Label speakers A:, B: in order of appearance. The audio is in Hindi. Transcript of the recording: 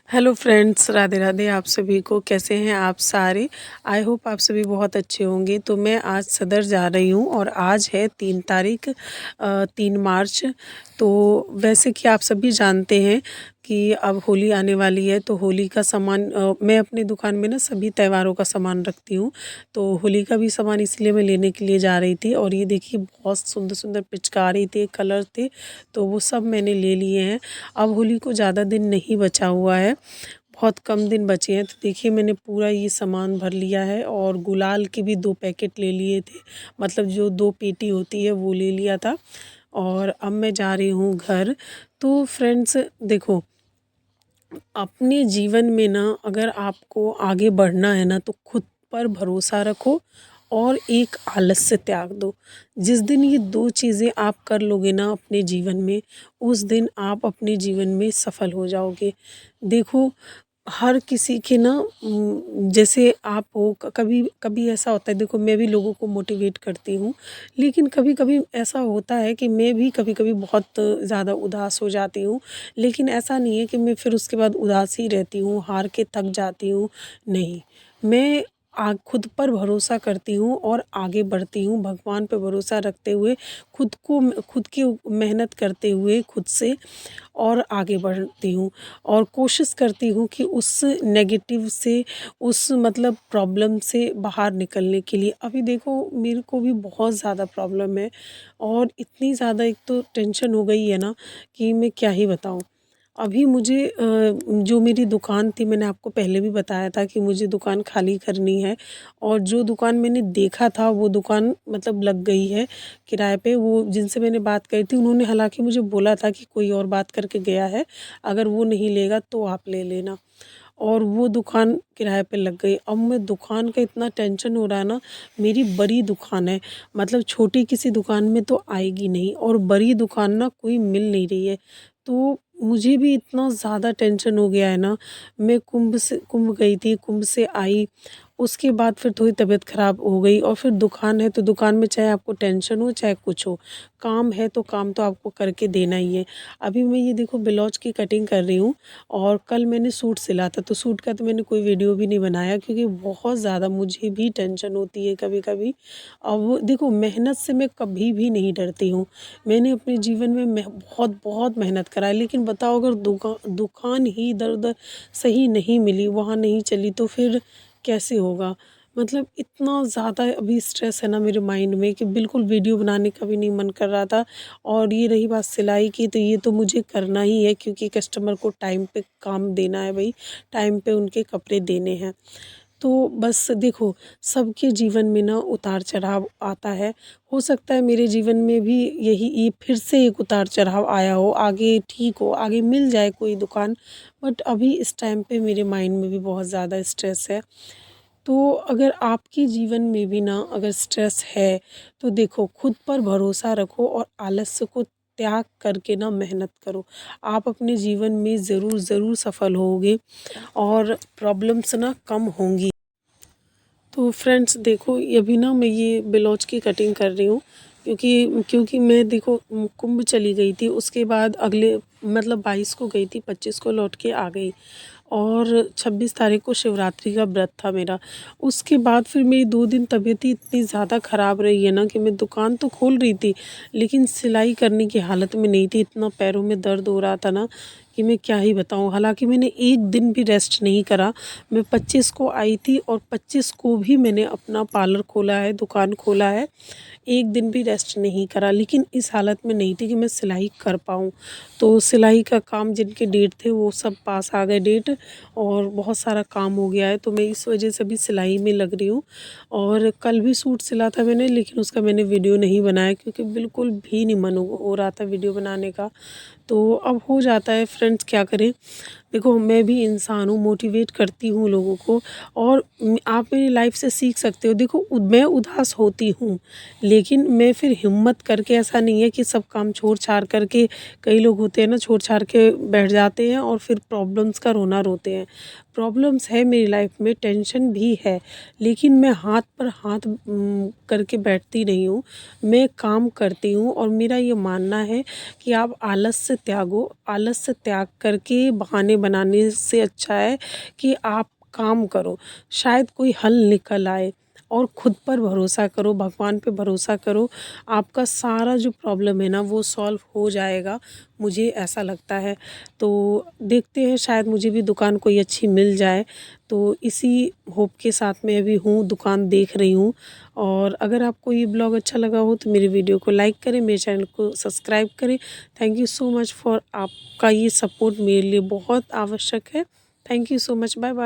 A: Hello friends, Radhe Radhe. आप सभी को कैसे हैं आप सारे। आई होप आप सभी बहुत अच्छे होंगे। तो मैं आज सदर जा रही हूँ और आज है 3 तारीख 3 मार्च। तो वैसे कि आप सभी जानते हैं कि अब होली आने वाली है, तो होली का सामान मैं अपनी दुकान में ना सभी त्योहारों का सामान रखती हूँ। तो होली का भी सामान इसलिए मैं लेने के लिए जा रही थी। और ये देखिए बहुत सुंदर सुंदर पिचकारी थे, कलर थे, तो वो सब मैंने ले लिए हैं। अब होली को ज़्यादा दिन नहीं बचा हुआ है, बहुत कम दिन बचे हैं। तो देखिए मैंने पूरा ये सामान भर लिया है और गुलाल के भी 2 पैकेट ले लिए थे, मतलब जो 2 पेटी होती है वो ले लिया था। और अब मैं जा रही हूँ घर। तो फ्रेंड्स देखो, अपने जीवन में ना अगर आपको आगे बढ़ना है ना, तो खुद पर भरोसा रखो और एक आलस्य त्याग दो। जिस दिन ये 2 चीज़ें आप कर लोगे ना अपने जीवन में, उस दिन आप अपने जीवन में सफल हो जाओगे। देखो, हर किसी के ना जैसे आप हो, कभी कभी ऐसा होता है, देखो मैं भी लोगों को मोटिवेट करती हूँ, लेकिन कभी कभी ऐसा होता है कि मैं भी कभी कभी बहुत ज़्यादा उदास हो जाती हूँ। लेकिन ऐसा नहीं है कि मैं फिर उसके बाद उदास ही रहती हूँ, हार के थक जाती हूँ। नहीं, मैं खुद पर भरोसा करती हूँ और आगे बढ़ती हूँ, भगवान पे भरोसा रखते हुए, खुद की मेहनत करते हुए खुद से, और आगे बढ़ती हूँ। और कोशिश करती हूँ कि उस नेगेटिव से, उस मतलब प्रॉब्लम से बाहर निकलने के लिए। अभी देखो मेरे को भी बहुत ज़्यादा प्रॉब्लम है, और इतनी ज़्यादा एक तो टेंशन हो गई है ना कि मैं क्या ही बताऊँ। अभी मुझे जो मेरी दुकान थी, मैंने आपको पहले भी बताया था कि मुझे दुकान खाली करनी है। और जो दुकान मैंने देखा था वो दुकान मतलब लग गई है किराए पे। वो जिनसे मैंने बात करी थी उन्होंने हालांकि मुझे बोला था कि कोई और बात करके गया है, अगर वो नहीं लेगा तो आप ले लेना। और वो दुकान किराए पे लग गई। अब मैं दुकान का इतना टेंशन हो रहा है ना, मेरी बड़ी दुकान है, मतलब छोटी किसी दुकान में तो आएगी नहीं, और बड़ी दुकान ना कोई मिल नहीं रही है। तो मुझे भी इतना ज़्यादा टेंशन हो गया है ना। मैं कुंभ गई थी, कुंभ से आई, उसके बाद फिर थोड़ी तबीयत ख़राब हो गई। और फिर दुकान है तो दुकान में चाहे आपको टेंशन हो चाहे कुछ हो, काम है तो काम तो आपको करके देना ही है। अभी मैं ये देखो ब्लाउज की कटिंग कर रही हूँ, और कल मैंने सूट सिला था, तो सूट का तो मैंने कोई वीडियो भी नहीं बनाया, क्योंकि बहुत ज़्यादा मुझे भी टेंशन होती है कभी कभी। अब देखो, मेहनत से मैं कभी भी नहीं डरती हूँ। मैंने अपने जीवन में बहुत बहुत मेहनत करा है, लेकिन बताओ अगर दुकान ही इधर उधर सही नहीं मिली, वहाँ नहीं चली, तो फिर कैसे होगा। मतलब इतना ज़्यादा अभी स्ट्रेस है ना मेरे माइंड में कि बिल्कुल वीडियो बनाने का भी नहीं मन कर रहा था। और ये रही बात सिलाई की, तो ये तो मुझे करना ही है, क्योंकि कस्टमर को टाइम पे काम देना है भाई, टाइम पे उनके कपड़े देने हैं। तो बस देखो, सबके जीवन में ना उतार चढ़ाव आता है। हो सकता है मेरे जीवन में भी यही ये फिर से एक उतार चढ़ाव आया हो, आगे ठीक हो, आगे मिल जाए कोई दुकान। बट अभी इस टाइम पे मेरे माइंड में भी बहुत ज़्यादा स्ट्रेस है। तो अगर आपके जीवन में भी ना अगर स्ट्रेस है, तो देखो खुद पर भरोसा रखो और आलस्य को त्याग करके ना मेहनत करो। आप अपने जीवन में ज़रूर ज़रूर सफल होगे, और प्रॉब्लम्स ना कम होंगी। तो फ्रेंड्स देखो, ये अभी ना मैं ये ब्लाउज की कटिंग कर रही हूँ, क्योंकि क्योंकि मैं देखो कुंभ चली गई थी, उसके बाद अगले मतलब 22 को गई थी, 25 को लौट के आ गई। और 26 तारीख को शिवरात्रि का व्रत था मेरा। उसके बाद फिर मेरी 2 दिन तबीयत ही इतनी ज़्यादा ख़राब रही है ना, कि मैं दुकान तो खोल रही थी, लेकिन सिलाई करने की हालत में नहीं थी। इतना पैरों में दर्द हो रहा था ना कि मैं क्या ही बताऊँ। हालांकि मैंने एक दिन भी रेस्ट नहीं करा। मैं 25 को आई थी, और 25 को भी मैंने अपना पार्लर खोला है, दुकान खोला है। एक दिन भी रेस्ट नहीं करा, लेकिन इस हालत में नहीं थी कि मैं सिलाई कर पाऊँ। तो सिलाई का काम जिनके डेट थे वो सब पास आ गए डेट, और बहुत सारा काम हो गया है, तो मैं इस वजह से भी सिलाई में लग रही हूँ। और कल भी सूट सिला था मैंने, लेकिन उसका मैंने वीडियो नहीं बनाया, क्योंकि बिल्कुल भी नहीं मन हो रहा था वीडियो बनाने का। तो अब हो जाता है फ्रेंड्स, क्या करें। देखो मैं भी इंसान हूँ, मोटिवेट करती हूँ लोगों को, और आप मेरी लाइफ से सीख सकते हो। देखो मैं उदास होती हूँ, लेकिन मैं फिर हिम्मत करके, ऐसा नहीं है कि सब काम छोड़ छाड़ करके, कई लोग होते हैं ना छोड़ छाड़ के बैठ जाते हैं और फिर प्रॉब्लम्स का रोना रोते हैं। प्रॉब्लम्स है मेरी लाइफ में, टेंशन भी है, लेकिन मैं हाथ पर हाथ करके बैठती नहीं हूँ। मैं काम करती हूँ और मेरा ये मानना है कि आप आलस से त्यागो। आलस से त्याग करके बहाने बनाने से अच्छा है कि आप काम करो, शायद कोई हल निकल आए। और खुद पर भरोसा करो, भगवान पे भरोसा करो, आपका सारा जो प्रॉब्लम है ना वो सॉल्व हो जाएगा, मुझे ऐसा लगता है। तो देखते हैं, शायद मुझे भी दुकान कोई अच्छी मिल जाए, तो इसी होप के साथ मैं अभी हूँ, दुकान देख रही हूँ। और अगर आपको ये ब्लॉग अच्छा लगा हो तो मेरे वीडियो को लाइक करें, मेरे चैनल को सब्सक्राइब करें। Thank you so much for, आपका ये सपोर्ट मेरे लिए बहुत आवश्यक है। Thank you so much, bye bye.